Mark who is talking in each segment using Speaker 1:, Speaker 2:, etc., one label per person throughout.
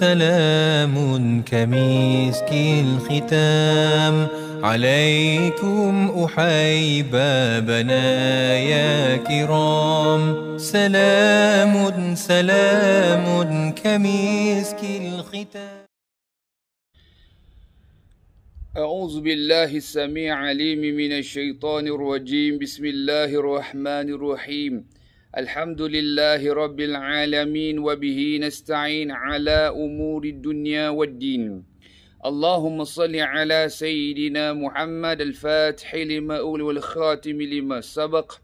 Speaker 1: سلام كمسك الختام عليكم أحيبابنا يا كرام سلام سلام كمسك الختام.
Speaker 2: أعوذ بالله السميع العليم من الشيطان الرجيم. بسم الله الرحمن الرحيم. الحمد لله رب العالمين وبه نستعين على أمور الدنيا والدين. اللهم صل على سيدنا محمد الفاتح لما أول والخاتم لما سبق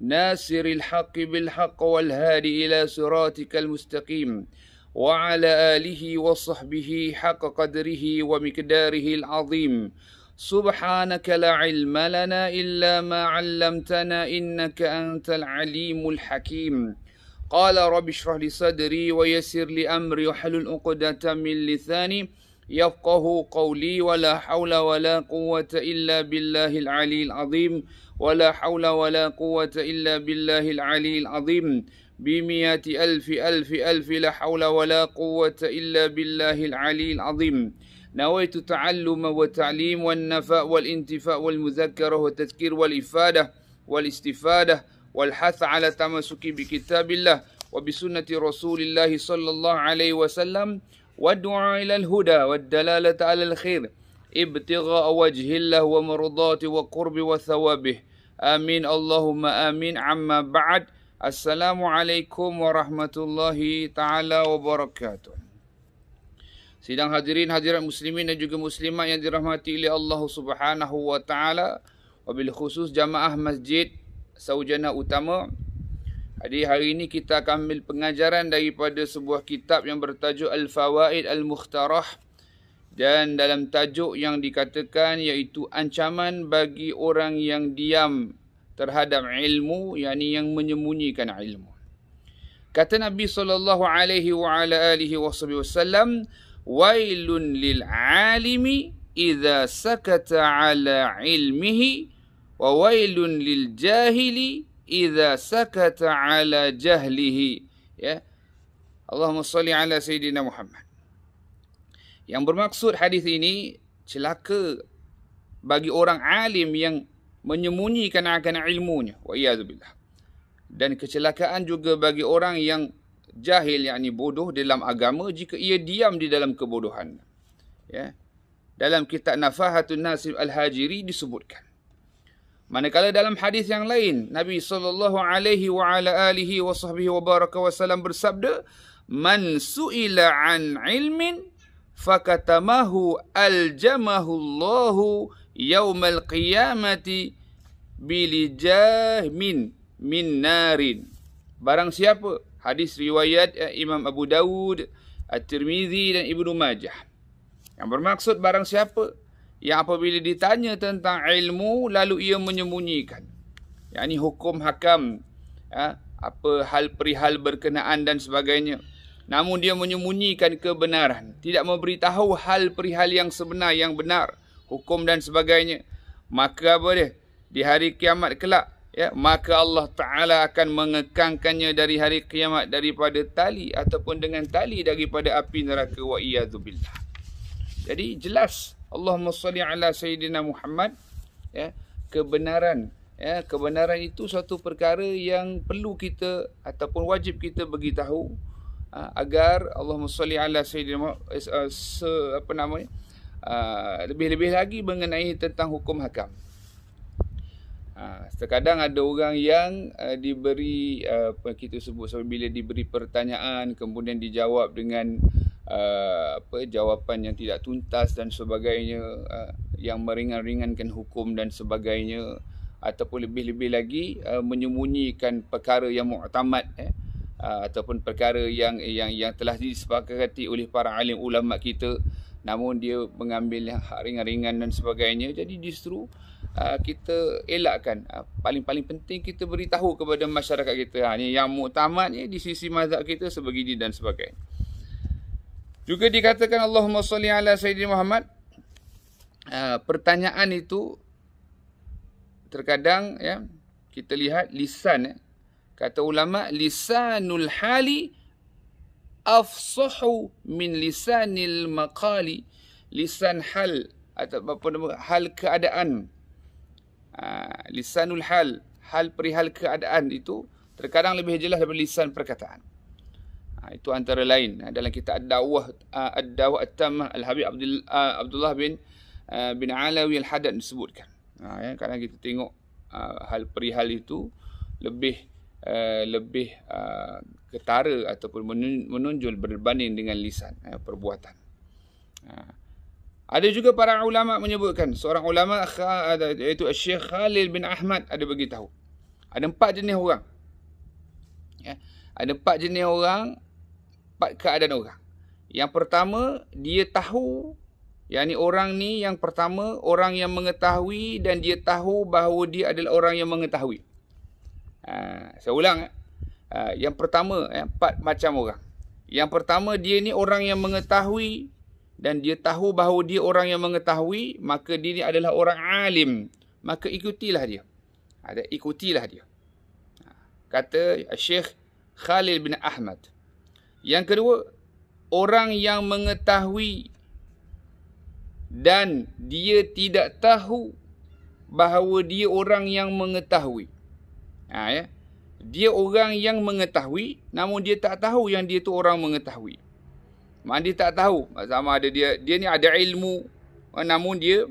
Speaker 2: ناصر الحق بالحق والهادي إلى صراطك المستقيم وعلى آله وصحبه حق قدره ومقداره العظيم. سبحانك لا علم لنا إلا ما علمتنا إنك أنت العليم الحكيم. قال رب اشرح لي صدري ويسر لي أمري واحلل عقدة من لساني يفقه قولي ولا حول ولا قوة إلا بالله العلي العظيم ولا حول ولا قوة إلا بالله العلي العظيم بمئة ألف ألف ألف لا حول ولا قوة إلا بالله العلي العظيم. نويت تعلم وتعليم والنفاء والانتفاء والمذكرة والتذكير والإفادة والاستفادة والحث على التمسك بكتاب الله وبسنة رسول الله صلى الله عليه وسلم والدعاء إلى الهدى والدلالة على الخير ابتغاء وجه الله ومرضاته وقرب وثوابه. آمين اللهم آمين. عما بعد. Assalamualaikum warahmatullahi ta'ala wabarakatuh. Sidang hadirin hadirat muslimin dan juga muslimat yang dirahmati oleh Allah Subhanahu wa taala, wabil khusus jamaah Masjid Saujana Utama. Hari ini kita akan ambil pengajaran daripada sebuah kitab yang bertajuk Al-Fawaid Al-Mukhtarah, dan dalam tajuk yang dikatakan iaitu ancaman bagi orang yang diam terhadap ilmu, yakni yang menyembunyikan ilmu. Kata Nabi sallallahu alaihi wa ala alihi wasallam, wailun lil alimi idza sakata ala ilmihi wa wailun lil jahili idza sakata ala jahlihi. Ya. Allahumma salli ala sayyidina Muhammad. Yang bermaksud hadis ini, celaka bagi orang alim yang menyembunyikan akan ilmunya, wa iyadzubillah, dan kecelakaan juga bagi orang yang jahil, yakni bodoh dalam agama, jika ia diam di dalam kebodohan. Ya, dalam kitab Nafahatun Nasib Al-Hajiri disebutkan. Manakala dalam hadis yang lain Nabi sallallahu alaihi wa ala alihi wa sahbihi wa baraka wasallam bersabda, man su'ila an ilmin fakatamahu aljamahu Allahu yaumal qiyamati bilijahmin min narin. Barang siapa, hadis riwayat Imam Abu Dawud, At-Tirmizi dan Ibnu Majah. Yang bermaksud barang siapa yang apabila ditanya tentang ilmu lalu ia menyembunyikan, yakni hukum hakam, apa hal perihal berkenaan dan sebagainya, namun dia menyembunyikan kebenaran, tidak memberitahu hal perihal yang sebenar, yang benar, hukum dan sebagainya, maka apa dia? Di hari kiamat kelak, ya, maka Allah Ta'ala akan mengekangkannya dari hari kiamat daripada tali ataupun dengan tali daripada api neraka, wa iyadzubillah. Jadi jelas, Allahumma salli ala Sayyidina Muhammad, ya, kebenaran, ya, kebenaran itu suatu perkara yang perlu kita ataupun wajib kita beritahu, agar Allahumma salli ala Sayyidina Muhammad, lebih-lebih lagi mengenai tentang hukum hakam. Terkadang ada orang yang diberi kita sebut, bila diberi pertanyaan kemudian dijawab dengan jawapan yang tidak tuntas dan sebagainya, yang meringan-ringankan hukum dan sebagainya, ataupun lebih-lebih lagi menyembunyikan perkara yang mu'tamad, ataupun perkara yang telah disepakati oleh para alim ulama kita, namun dia mengambil yang ringan-ringan dan sebagainya. Jadi justru kita elakkan. Paling-paling penting kita beritahu kepada masyarakat kita, ni yang muktamad ni di sisi mazhab kita sebegini dan sebagainya. Juga dikatakan Allahumma salli ala Sayyidina Muhammad. Pertanyaan itu terkadang, ya, kita lihat lisan, kata ulama, lisanul hali afsahu min lisanil maqali, lisan hal atau apa nama, hal keadaan. Lisanul hal, hal perihal keadaan itu terkadang lebih jelas daripada lisan perkataan. Itu antara lain dalam kitab Ad-Dawah At-Tammah Al-Habib Abdullah bin Alawi Al-Haddad disebutkan. Kadang kita tengok hal perihal itu lebih ketara ataupun menonjol berbanding dengan lisan, perbuatan. Ada juga para ulama menyebutkan, seorang ulama iaitu Syekh Khalil bin Ahmad ada beritahu, ada 4 jenis orang. Ada 4 jenis orang, 4 keadaan orang. Yang pertama, dia tahu, yakni orang ni yang pertama, orang yang mengetahui dan dia tahu bahawa dia adalah orang yang mengetahui. Saya ulang. Yang pertama, 4 macam orang. Yang pertama, dia ni orang yang mengetahui dan dia tahu bahawa dia orang yang mengetahui, maka dia ni adalah orang alim. Maka ikutilah dia. Ikutilah dia. Kata Syekh Khalil bin Ahmad. Yang kedua, orang yang mengetahui dan dia tidak tahu bahawa dia orang yang mengetahui. Dia orang yang mengetahui, namun dia tak tahu yang dia tu orang mengetahui. Dia tak tahu sama ada dia ni ada ilmu, namun dia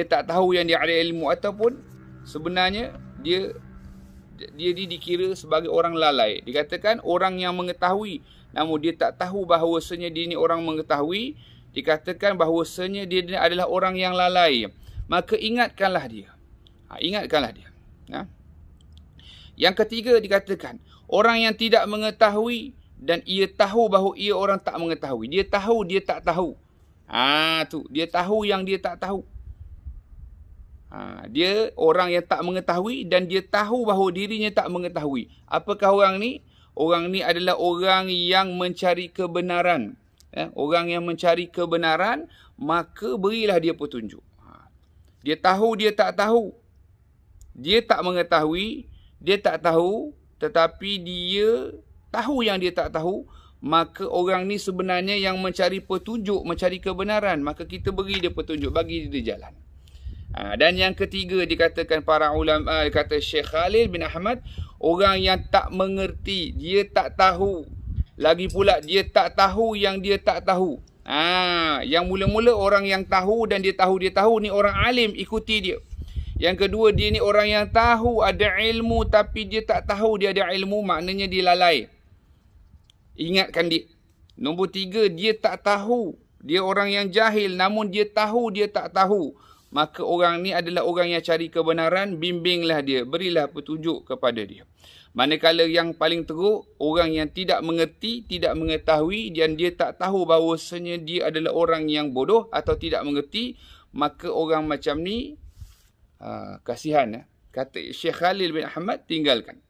Speaker 2: tak tahu yang dia ada ilmu, ataupun sebenarnya dia dikira sebagai orang lalai. Dikatakan orang yang mengetahui, namun dia tak tahu bahawasanya dia ni orang mengetahui. Dikatakan bahawasanya dia ni adalah orang yang lalai. Maka ingatkanlah dia. Ingatkanlah dia. Yang ketiga dikatakan, orang yang tidak mengetahui dan ia tahu bahawa ia orang tak mengetahui. Dia tahu, dia tak tahu. Dia tahu yang dia tak tahu. Dia orang yang tak mengetahui dan dia tahu bahawa dirinya tak mengetahui. Apakah orang ni? Orang ni adalah orang yang mencari kebenaran. Orang yang mencari kebenaran, maka berilah dia petunjuk. Dia tahu, dia tak tahu. Dia tak mengetahui, dia tak tahu, tetapi dia tahu yang dia tak tahu. Maka orang ni sebenarnya yang mencari petunjuk, mencari kebenaran. Maka kita beri dia petunjuk, bagi dia jalan. Dan yang ketiga dikatakan para ulama, kata Syekh Khalil bin Ahmad, orang yang tak mengerti, dia tak tahu. Lagi pula dia tak tahu yang dia tak tahu. Yang mula-mula orang yang tahu dan dia tahu ni orang alim, ikuti dia. Yang kedua, dia ni orang yang tahu ada ilmu tapi dia tak tahu dia ada ilmu, maknanya dia lalai. Ingatkan dia. Nombor 3, dia tak tahu. Dia orang yang jahil namun dia tahu dia tak tahu. Maka orang ni adalah orang yang cari kebenaran, bimbinglah dia, berilah petunjuk kepada dia. Manakala yang paling teruk, orang yang tidak mengerti, tidak mengetahui dan dia tak tahu bahawasanya dia adalah orang yang bodoh atau tidak mengerti, maka orang macam ni kasihan. Kata Syekh Khalil bin Ahmad, tinggalkan.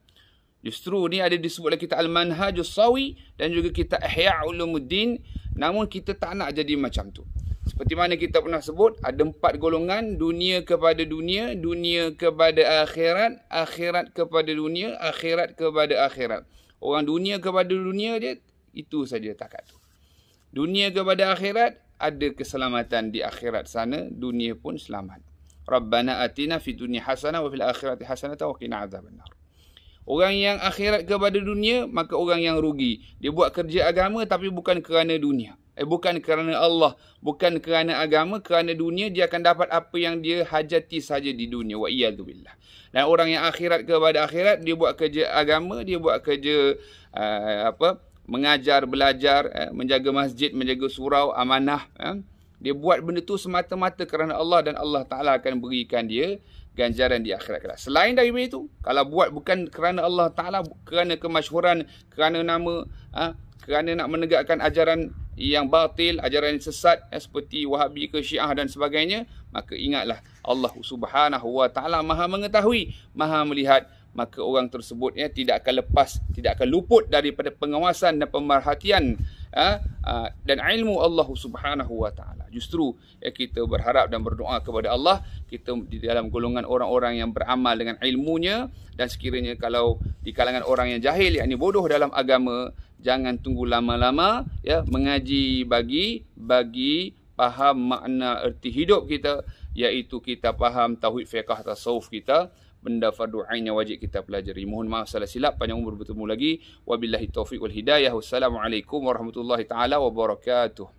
Speaker 2: Justru ni ada disebut dalam kitab Al-Manhajus Sawi dan juga kitab Ihya Ulumuddin, namun kita tak nak jadi macam tu. Seperti mana kita pernah sebut, ada 4 golongan, dunia kepada dunia, dunia kepada akhirat, akhirat kepada dunia, akhirat kepada akhirat. Orang dunia kepada dunia dia, itu saja takat tu. Dunia kepada akhirat, ada keselamatan di akhirat sana, dunia pun selamat. Rabbana atina fid dunya hasanah wa fil akhirati hasanah wa qina adzabannar. Orang yang akhirat kepada dunia, maka orang yang rugi. Dia buat kerja agama tapi bukan kerana dunia. Bukan kerana Allah, bukan kerana agama, kerana dunia, dia akan dapat apa yang dia hajati saja di dunia. Wa iyadzubillah. Dan orang yang akhirat kepada akhirat, dia buat kerja agama, dia buat kerja mengajar, belajar, menjaga masjid, menjaga surau, amanah. Dia buat benda tu semata-mata kerana Allah dan Allah Ta'ala akan berikan dia ganjaran di akhirat kelak. Selain daripada itu, kalau buat bukan kerana Allah Ta'ala, kerana kemasyhuran, kerana nama, kerana nak menegakkan ajaran yang batil, ajaran yang sesat, seperti Wahabi ke Syiah dan sebagainya, maka ingatlah Allah Subhanahu Wa Ta'ala Maha mengetahui, Maha melihat. Maka orang tersebut tidak akan lepas, tidak akan luput daripada pengawasan dan pemerhatian dan ilmu Allah Subhanahu Wa Ta'ala. Justru kita berharap dan berdoa kepada Allah, kita di dalam golongan orang-orang yang beramal dengan ilmunya, dan sekiranya kalau di kalangan orang yang jahil, yakni bodoh dalam agama, jangan tunggu lama-lama ya, mengaji bagi faham makna erti hidup kita, iaitu kita faham tauhid, fiqh, tasawuf kita, benda fardu ain yang wajib kita pelajari. Mohon maaf salah silap, panjang umur bertemu lagi. Wabillahi taufiq wal hidayah. Wassalamualaikum warahmatullahi taala wabarakatuh.